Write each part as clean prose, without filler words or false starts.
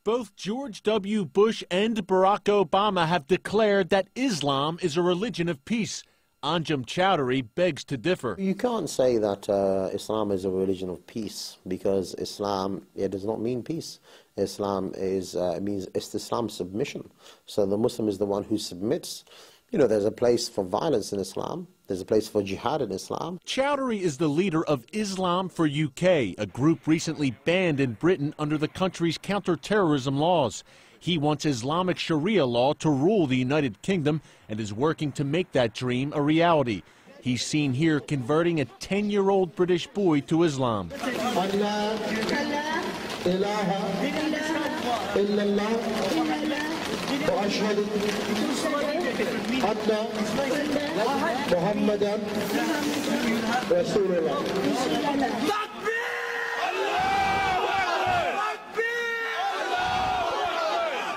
Both George W. Bush and Barack Obama have declared that Islam is a religion of peace. Anjum Chaudry begs to differ. You can't say that Islam is a religion of peace, because Islam, it does not mean peace. Islam is, means Islam submission. So the Muslim is the one who submits. You know, there's a place for violence in Islam. There's a place for jihad in Islam. Chaudry is the leader of Islam for UK, a group recently banned in Britain under the country's counter-terrorism laws. He wants Islamic Sharia law to rule the United Kingdom and is working to make that dream a reality. He's seen here converting a 10-year-old British boy to Islam.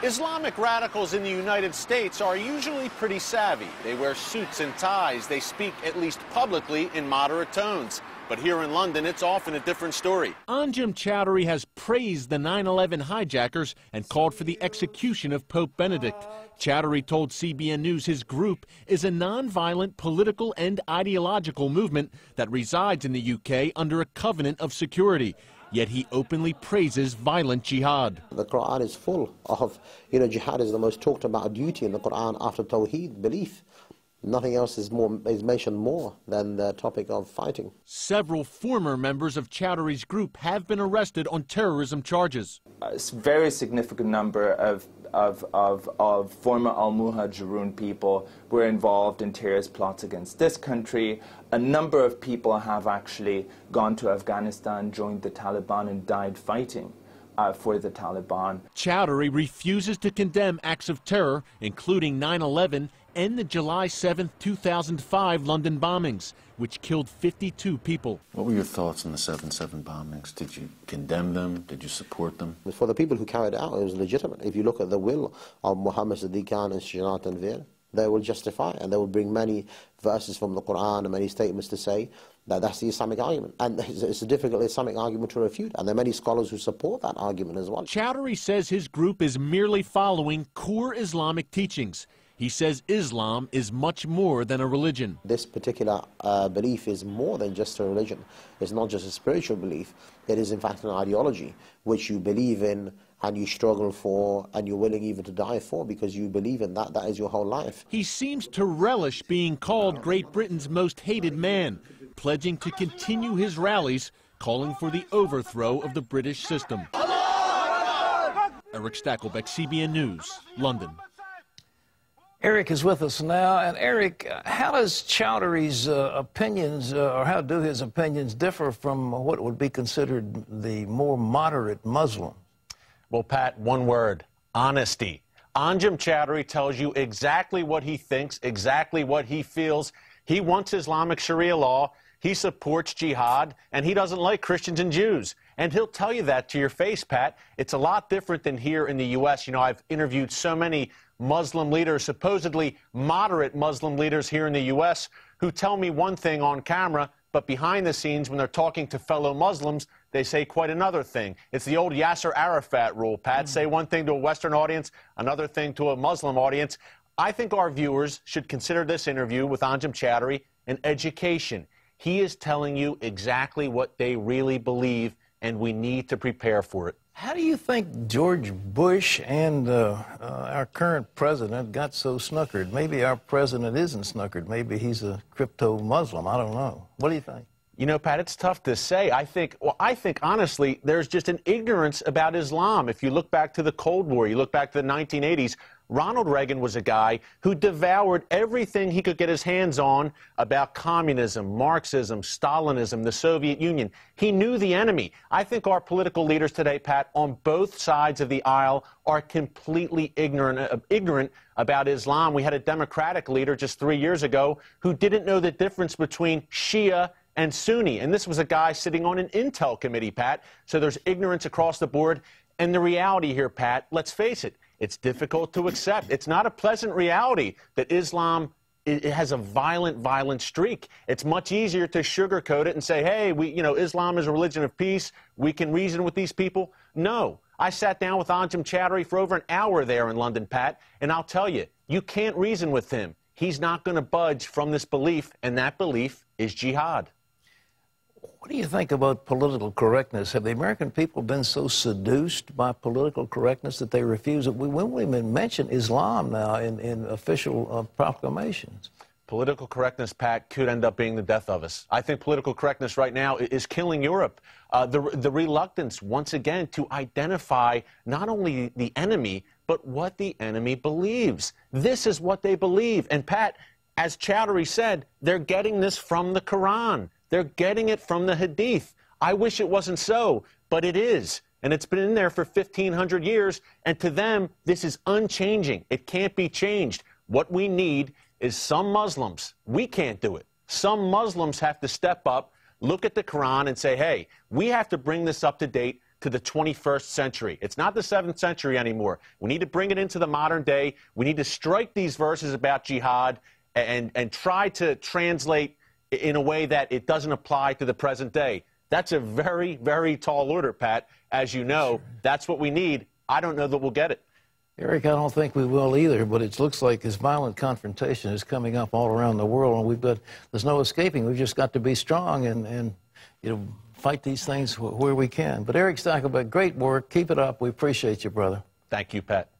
Islamic radicals in the United States are usually pretty savvy. They wear suits and ties. They speak, at least publicly, in moderate tones. But here in London, it's often a different story. Anjum Chaudry has praised the 9/11 hijackers and called for the execution of Pope Benedict. Chaudry told CBN News his group is a nonviolent political and ideological movement that resides in the UK under a covenant of security. Yet he openly praises violent jihad. The Quran is full of, jihad is the most talked about duty in the Quran after Tawheed, belief. Nothing else is mentioned more than the topic of fighting. Several former members of Chaudry's group have been arrested on terrorism charges. A very significant number of former al-Muhajirun people were involved in terrorist plots against this country. A number of people have actually gone to Afghanistan, joined the Taliban, and died fighting for the Taliban. Chaudry refuses to condemn acts of terror, including 9/11 and the July 7, 2005 London bombings, which killed 52 people. What were your thoughts on the 7/7 bombings? Did you condemn them? Did you support them? For the people who carried it out, it was legitimate. If you look at the will of Muhammad Siddiq Khan and Shajaraat Tanveer, they will justify it, and they will bring many verses from the Quran and many statements to say that that's the Islamic argument. And it's a difficult Islamic argument to refute, and there are many scholars who support that argument as well. Chaudry says his group is merely following core Islamic teachings. He says Islam is much more than a religion. This particular belief is more than just a religion. It's not just a spiritual belief. It is in fact an ideology which you believe in and you struggle for and you're willing even to die for because you believe in that. That is your whole life. He seems to relish being called Great Britain's most hated man, pledging to continue his rallies, calling for the overthrow of the British system. Eric Stakelbeck, CBN News, London. Eric is with us now. And Eric, how does Chaudry's opinions, or how do his opinions differ from what would be considered the more moderate Muslim? Well, Pat, one word: honesty. Anjum Chaudry tells you exactly what he thinks, exactly what he feels. He wants Islamic Sharia law, he supports jihad, and he doesn't like Christians and Jews. And he'll tell you that to your face, Pat. It's a lot different than here in the U.S. You know, I've interviewed so many Muslim leaders, supposedly moderate Muslim leaders here in the U.S., who tell me one thing on camera, but behind the scenes, when they're talking to fellow Muslims, they say quite another thing. It's the old Yasser Arafat rule, Pat. Say one thing to a Western audience, another thing to a Muslim audience. I think our viewers should consider this interview with Anjum Chaudry an education. He is telling you exactly what they really believe, and we need to prepare for it. How do you think George Bush and our current president got so snookered? Maybe our president isn't snookered. Maybe he's a crypto-Muslim. I don't know. What do you think? You know, Pat, it's tough to say. I think honestly, there's just an ignorance about Islam. If you look back to the Cold War, you look back to the 1980s, Ronald Reagan was a guy who devoured everything he could get his hands on about communism, Marxism, Stalinism, the Soviet Union. He knew the enemy. I think our political leaders today, Pat, on both sides of the aisle are completely ignorant about Islam. We had a Democratic leader just 3 years ago who didn't know the difference between Shia and Sunni. And this was a guy sitting on an Intel committee, Pat. So there's ignorance across the board. And the reality here, Pat, let's face it, it's difficult to accept. It's not a pleasant reality that Islam it has a violent streak. It's much easier to sugarcoat it and say, hey, Islam is a religion of peace. We can reason with these people. No. I sat down with Anjum Chaudry for over an hour there in London, Pat, and I'll tell you, you can't reason with him. He's not going to budge from this belief, and that belief is jihad. What do you think about political correctness? Have the American people been so seduced by political correctness that they refuse it? We won't even mention Islam now in official proclamations. Political correctness, Pat, could end up being the death of us. I think political correctness right now is killing Europe. The reluctance, once again, to identify not only the enemy, but what the enemy believes. This is what they believe. And, Pat, as Chaudry said, they're getting this from the Quran. They're getting it from the Hadith. I wish it wasn't so, but it is. And it's been in there for 1,500 years. And to them, this is unchanging. It can't be changed. What we need is some Muslims. We can't do it. Some Muslims have to step up, look at the Quran and say, hey, we have to bring this up to date to the 21st century. It's not the 7th century anymore. We need to bring it into the modern day. We need to strike these verses about jihad and try to translate in a way that it doesn't apply to the present day. That's a very, very tall order, Pat. As you know, that's what we need. I don't know that we'll get it. Eric, I don't think we will either, but it looks like this violent confrontation is coming up all around the world, and there's no escaping. We've just got to be strong and fight these things where we can. But Eric Stakelbeck, great work. Keep it up. We appreciate you, brother. Thank you, Pat.